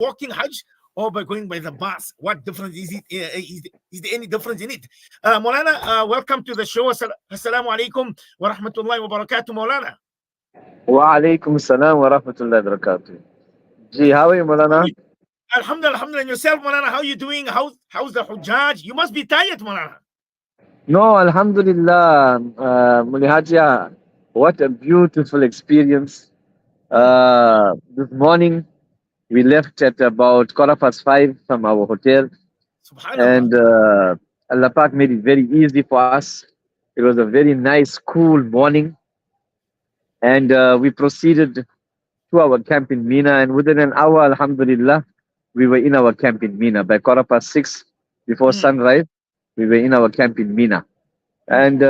walking Hajj or by going by the bus? What difference is it? Is there any difference in it? Moulana, welcome to the show. Assalamu alaikum wa rahmatullahi wa barakatuh, Moulana. Wa alaikum salam wa rahmatullahi wa barakatuh. Gee, how are you, How Moulana? you? Alhamdulillah, alhamdulillah. And yourself, Moulana, how you doing? How's the Hujjaj? You must be tired, Moulana. No, Alhamdulillah, Muli Hatia, what a beautiful experience. Hmm. This morning, we left at about 5:15 from our hotel, Subhanallah. and Allah Pak made it very easy for us. It was a very nice, cool morning, and we proceeded to our camp in Mina, and within an hour, Alhamdulillah, we were in our camp in Mina. By 6:15, before Hmm. sunrise, we were in our camp in Mina. Hmm. And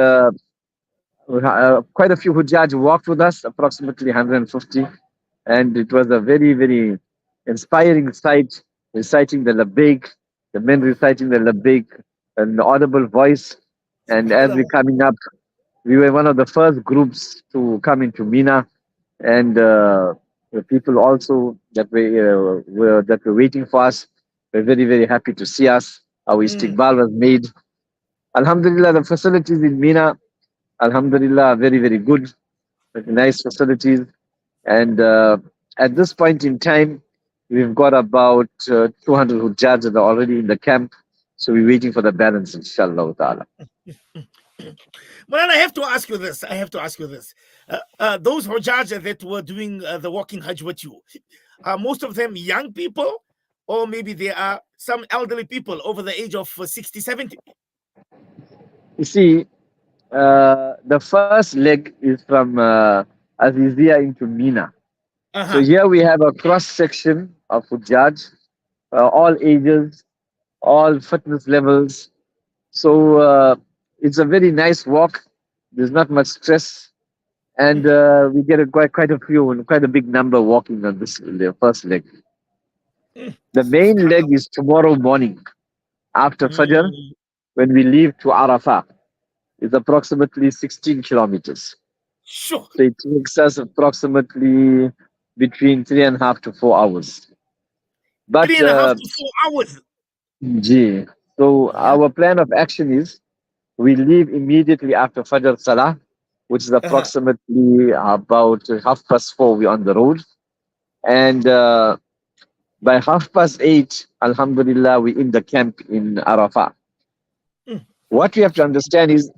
quite a few Hujjaj walked with us, approximately 150. And it was a very, very inspiring sight, reciting the Labbaik, the men reciting the Labbaik, an audible voice. And as we Subhanallah. coming up, we were one of the first groups to come into Mina. And the people also that were waiting for us were very, very happy to see us. Our Hmm. istiqbal was made. Alhamdulillah, the facilities in Mina, Alhamdulillah, very, very good, with nice facilities. And at this point in time, we've got about 200 Hujjaj that are already in the camp. So we're waiting for the balance, inshallah ta'ala. Moulana, I have to ask you this. I have to ask you this. Those Hujjaj that were doing the walking Hajj with you, are most of them young people, or maybe there are some elderly people over the age of 60, 70? You see, the first leg is from Azizia into Mina. So Uh-huh. here we have a cross section of Hujjaj, all ages, all fitness levels. So it's a very nice walk. There's not much stress, and we get quite a few and quite a big number walking on this the first leg. The main leg Subhanallah. is tomorrow morning after Fajr Mm. when we leave to Arafah. It's approximately 16 kilometers. Sure. So it takes us approximately between 3.5 to 4 hours. Three But and a half to 4 hours. gee, so Yeah. our plan of action is we leave immediately after Fajr Salah, which is Uh-huh. approximately about 4:30. We're on the road. And by 8:30, Alhamdulillah, we're in the camp in Arafah. Mm. What we have to understand is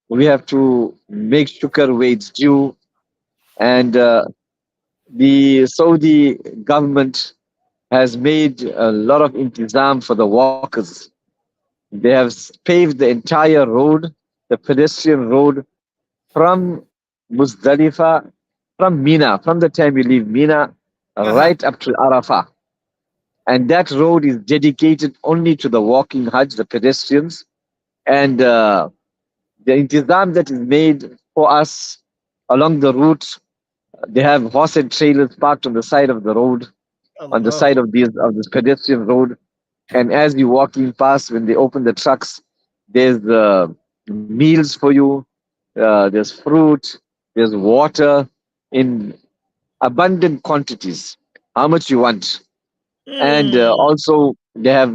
we have to make shukr where it's due. And the Saudi government has made a lot of intizam for the walkers. They have paved the entire road, the pedestrian road from Muzdalifah, from Mina, from the time you leave Mina, Uh-huh. right up to Arafah. And that road is dedicated only to the walking Hajj, the pedestrians. And the intizam that is made for us along the route, they have horse and trailers parked on the side of the road, on the side Allah. of this pedestrian road. And as you're walking past, when they open the trucks, there's meals for you, there's fruit, there's water in abundant quantities, how much you want. And Mm. also, they have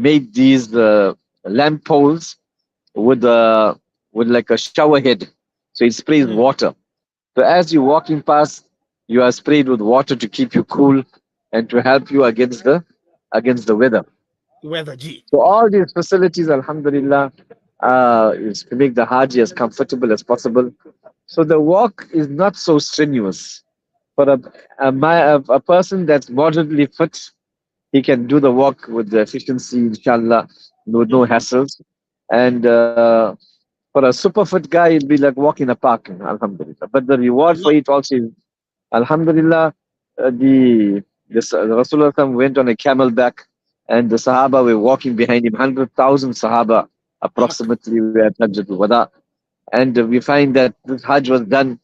made these lamp poles with, with like a shower head. So it sprays Mm. water. So as you're walking past, you are sprayed with water to keep you cool and to help you against the weather. Weather G. So all these facilities, Alhamdulillah, is to make the Hajj as comfortable as possible. So the walk is not so strenuous. For a person that's moderately fit, he can do the walk with the efficiency, inshallah, with no Mm. hassles. And for a super fit guy, it'll be like walking a park, Alhamdulillah. But the reward for Allah. it also is, Alhamdulillah, the Rasulullah went on a camelback, and the Sahaba were walking behind him. 100,000 Sahaba Haq. approximately were at Hajjatul Wada, and we find that this Hajj was done.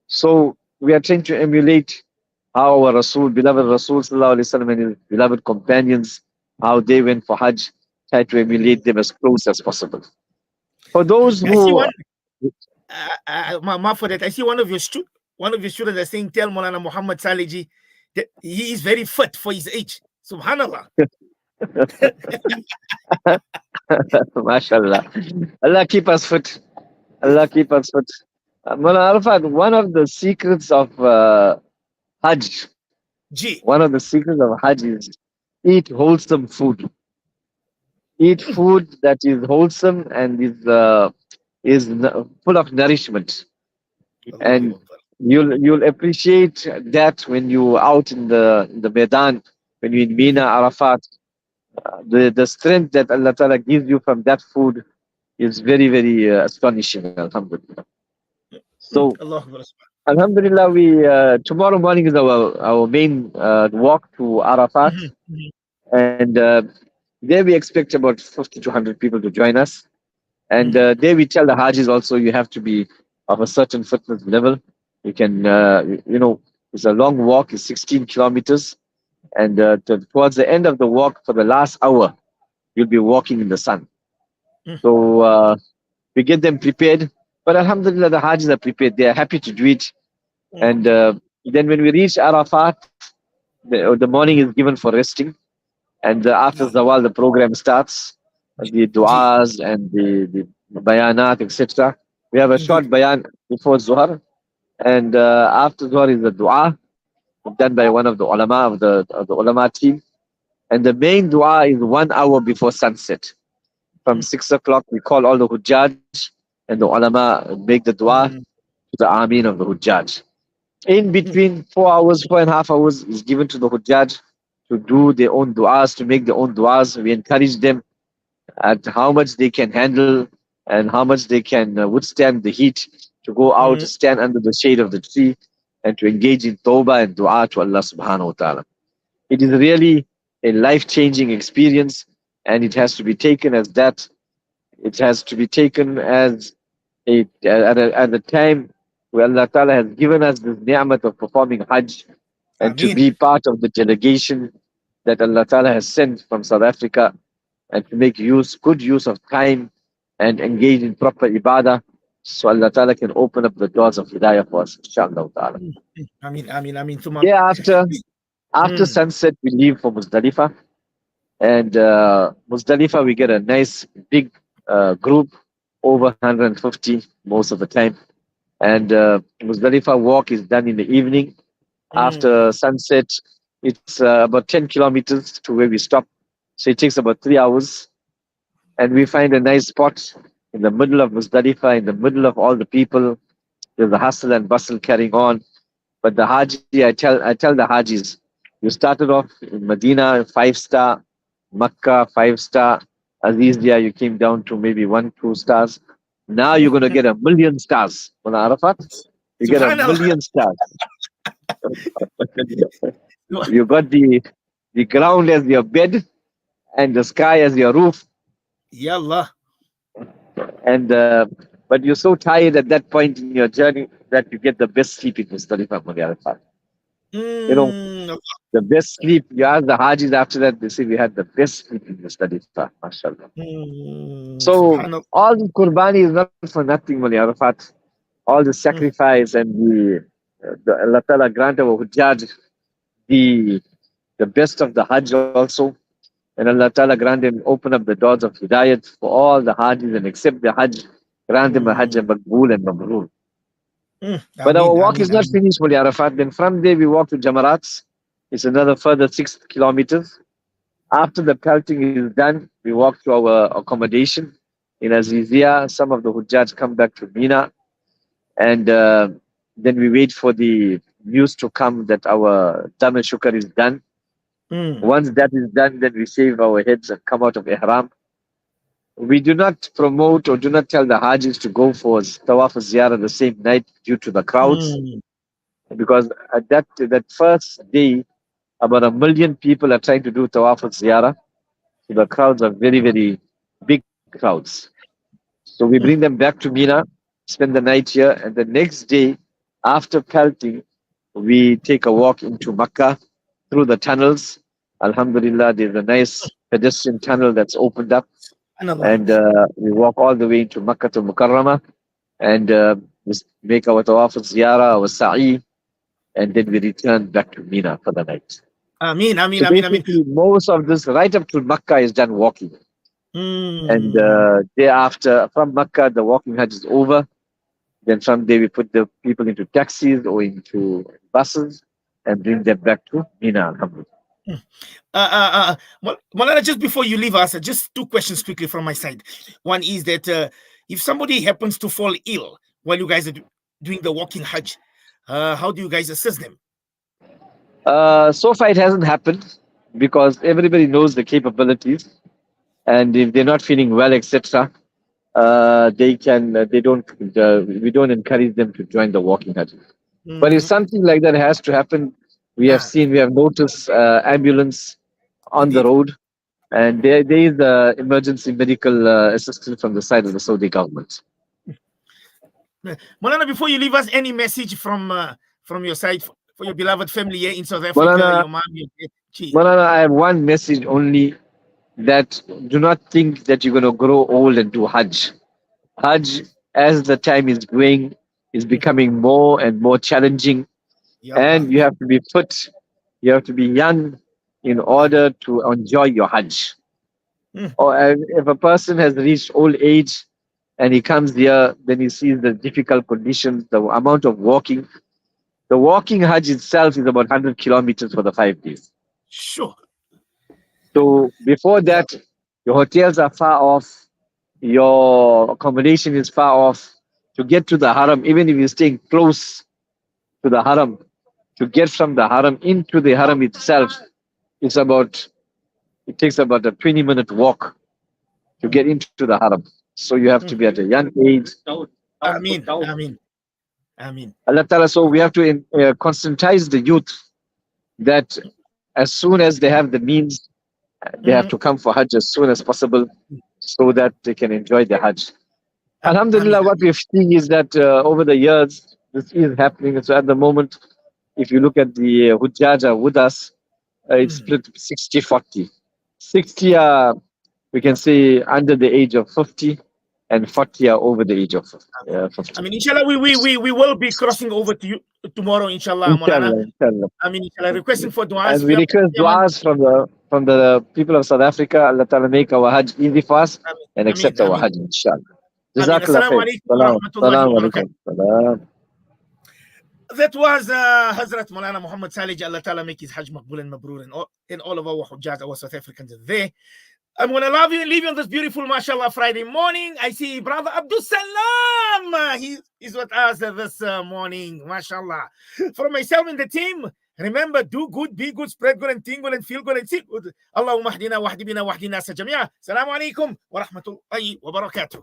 So we are trying to emulate how our Rasul, beloved Rasul Sallallahu Alaihi Wasallam and his beloved companions, how they went for Hajj. Try to Mm. emulate them as close as possible. For those I see who, one. For that. I see one of your students are saying, "Tell Moulana Mohammed Salajee He is very fit for his age. Subhanallah. MashaAllah. Allah keep us fit. Allah keep us fit. Moulana Arafat, one of the secrets of Hajj, G. one of the secrets of Hajj is eat wholesome food. Eat food that is wholesome and full of nourishment. Allahu And Akbar. you'll appreciate that when you out in the Maidan, when you in Mina, Mhm. Arafat. The strength that Allah Ta'ala gives you from that food is very, very astonishing, Alhamdulillah. So, Allahu Akbar. Alhamdulillah, we tomorrow morning is our main walk to Arafat, Mhm, mhm, and there we expect about 50 to 100 people to join us. And mhm. there we tell the Hajis also you have to be of a certain fitness level. You can, it's a long walk, it's 16 kilometers. And towards the end of the walk, for the last hour, you'll be walking in the sun. Mm, So we get them prepared. But Alhamdulillah, the Hajis are prepared. They are happy to do it. mm, And then when we reach Arafat, the morning is given for resting. And after yeah. Zawal, the program starts. The G. du'as and the bayanat, etc. We have a short Indeed. bayan before Zuhar. And after Zuhar is the dua done by one of the ulama of the ulama team. And the main dua is 1 hour before sunset. From Mm, 6 o'clock, we call all the Hujjaj, and the ulama make the dua mm, to the Ameen of the Hujjaj. In mm, between 4 hours, 4.5 hours is given to the Hujjaj to do their own du'as, to make their own du'as. We encourage them at how much they can handle and how much they can withstand the heat to go out, mm, to stand under the shade of the tree, and to engage in tawbah and dua to Allah subhanahu wa ta'ala. It is really a life changing experience, and it has to be taken as that. It has to be taken as at a time where Allah Ta'ala has given us this ni'mat of performing Hajj and to Ameen. be part of the delegation that Allah Ta'ala has sent from South Africa and to make good use of time and engage in proper ibadah so Allah Ta'ala can open up the doors of hidayah for us, inshallah ta'ala. Mm, Ameen. Ameen. Ameen. Thumma. Thereafter, after Mm, sunset, we leave for Muzdalifah. And Muzdalifah, we get a nice big group, over 150 most of the time. And Muzdalifah walk is done in the evening. After mm, sunset, it's about 10 kilometers to where we stop. So it takes about 3 hours. And we find a nice spot in the middle of Muzdalifah, in the middle of all the people. There's the hustle and bustle carrying on. But the Haji, I tell the Hajis, you started off in Medina, 5 star, Makkah, 5 star, Azizia, you came down to maybe 1, 2 stars. Now you're going to get a million stars. Mullah Arafat, you get a Subhanallah. million stars. You got the ground as your bed and the sky as your roof. Yallah. And but you're so tired at that point in your journey that you get the best sleep in Muzdalifah, Mullah Arafat. You know, Mm, the best sleep. You ask the Hajis after that, they say we had the best sleep in Muzdalifah, mashallah. So Subhanallah. all the Qurbani is not for nothing, Mali Arafat. All the Mm, sacrifice and the Allah Ta'ala grant our Hujjaj the best of the Hajj also. And Allah Ta'ala grant them open up the doors of Hidayat for all the Hajis and accept the Hajj. Grant them a Hajj mm, Maqbool and Mabrur. But our Ameen. walk is Ameen. not Ameen. finished, Mali Arafat. Then from there we walk to Jamarats. It's another further 6 kilometers. After the pelting is done, we walk to our accommodation in Azizia. Some of the Hujjaj come back to Mina, and then we wait for the news to come that our Dam and Shukar is done. Mm, Once that is done, then we shave our heads and come out of Ihram. We do not promote or do not tell the Hajis to go for Tawaf Ziyarah the same night due to the crowds, mm, because at that first day, about 1 million people are trying to do Tawaf Ziyarah. So the crowds are very, very big crowds. So we bring them back to Mina, spend the night here, and the next day, after pelting, we take a walk into Makkah through the tunnels. Alhamdulillah, there's a nice pedestrian tunnel that's opened up, Subhanallah. and we walk all the way into Makkah to Mukarramah, and we make our tawaf al ziyarah, our sa'i, and then we return back to Mina for the night. Ameen, So Ameen, Ameen, Ameen. basically, most of this right up to Makkah is done walking. And Mm. thereafter, from Makkah, the walking Hajj is over. Then from there, we put the people into taxis or into buses and bring them back to Mina. Alhamdulillah. Moulana, just before you leave us, just two questions quickly from my side. One is that if somebody happens to fall ill while you guys are doing the walking Hajj, how do you guys assist them? So far, it hasn't happened because everybody knows the capabilities. And if they're not feeling well, etc., they can, they don't, we don't encourage them to join the walking Hajj. But if Mhm. something like that has to happen, we have noticed ambulance on the Indeed. road, and there is emergency medical assistance from the side of the Saudi government. Moulana, before you leave us, any message from your side for your beloved family here in South Africa, Malana, your mom, your dad? Gee. Malana, I have one message only, that do not think that you're going to grow old and do Hajj. Hajj, as the time is going, is becoming more and more challenging, Ya Allah. and you have to be fit, you have to be young in order to enjoy your Hajj. Mm. Or if a person has reached old age and he comes here, then he sees the difficult conditions, the amount of walking. The walking Hajj itself is about 100 kilometers for the 5 days. Sure. So before Yeah. that, your hotels are far off, your accommodation is far off. To get to the haram, even if you're staying close to the haram, to get from the haram into the haram itself, it takes about a 20-minute walk to get into the haram. So you have to be Mm. at a young age. Ameen. Ameen. Ameen. Allah Ta'ala, so we have to conscientize the youth that as soon as they have the means, they have Mhm. to come for Hajj as soon as possible so that they can enjoy the Hajj. Ameen. Alhamdulillah, what we've seen is that over the years, this is happening. So at the moment, if you look at the Hujjaja with us, it's Mm. split 60-40. 60 are, we can say, under the age of 50, and 40 are over the age of 50. I 50. mean, inshallah, we will be crossing over to you tomorrow, inshallah, Moulana. Inshallah, inshallah. I mean, inshallah, requesting for du'as. And We we are request Yaman. du'as from the people of South Africa. Allah Ta'ala make our Hajj easy for us and Ameen. accept our Ameen. Hajj, inshallah. Ameen. Jazakallah Assalamu khair. alaikum wa Salam. rahmatullahi Salam wa barakatuh. alaikum. Salam. That was Hazrat Moulana Mohammed Salajee. Allah Ta'ala make his Hajj Maqbul and Mabrur, and all of our Hujjat, our South Africans are there. I'm going to leave you on this beautiful, mashallah, Friday morning. I see Brother Abdul Salam. He is with us this morning, mashallah. For myself and the team, remember, do good, be good, spread good, and think good, and feel good, and see good. Allahumma hdina wahdi bina wahdi nasa jamia. Assalamu alaikum wa rahmatullahi wa barakatuh.